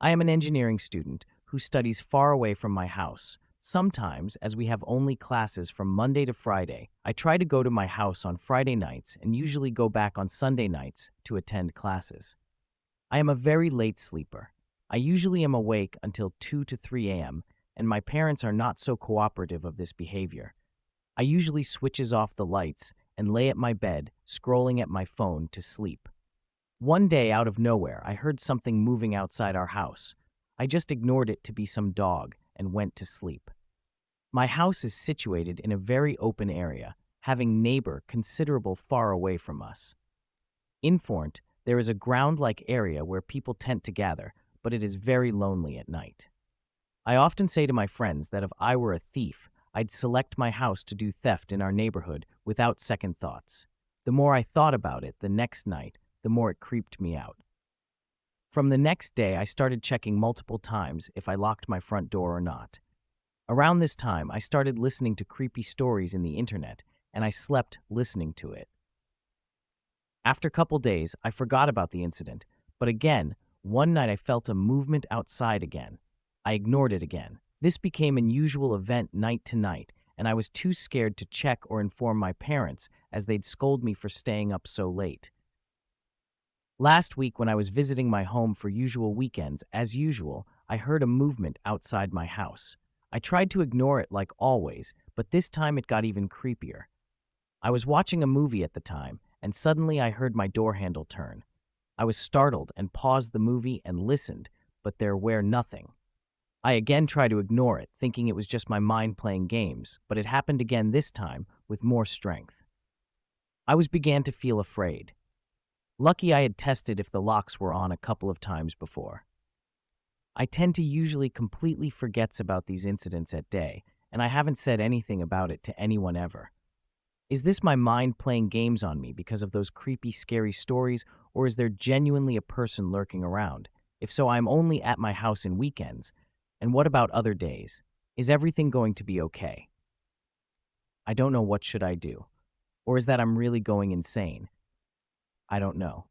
I am an engineering student who studies far away from my house. Sometimes, as we have only classes from Monday to Friday, I try to go to my house on Friday nights and usually go back on Sunday nights to attend classes. I am a very late sleeper. I usually am awake until 2 to 3 a.m., and my parents are not so cooperative of this behavior. I usually switches off the lights and lay at my bed, scrolling at my phone to sleep. One day, out of nowhere, I heard something moving outside our house. I just ignored it to be some dog and went to sleep. My house is situated in a very open area, having neighbor considerable far away from us. In Fort, there is a ground-like area where people tend to gather, but it is very lonely at night. I often say to my friends that if I were a thief, I'd select my house to do theft in our neighborhood without second thoughts. The more I thought about it the next night, the more it creeped me out. From the next day, I started checking multiple times if I locked my front door or not. Around this time, I started listening to creepy stories in the internet, and I slept listening to it. After a couple days, I forgot about the incident, but again, one night I felt a movement outside again. I ignored it again. This became an usual event night to night, and I was too scared to check or inform my parents as they'd scold me for staying up so late. Last week, when I was visiting my home for usual weekends, as usual, I heard a movement outside my house. I tried to ignore it like always, but this time it got even creepier. I was watching a movie at the time, and suddenly I heard my door handle turn. I was startled and paused the movie and listened, but there were nothing. I again tried to ignore it, thinking it was just my mind playing games, but it happened again this time with more strength. Began to feel afraid. Lucky I had tested if the locks were on a couple of times before. I tend to usually completely forgets about these incidents at day, and I haven't said anything about it to anyone ever. Is this my mind playing games on me because of those creepy, scary stories, or is there genuinely a person lurking around? If so, I'm only at my house in weekends. And what about other days? Is everything going to be okay? I don't know what should I do. Or is that I'm really going insane? I don't know.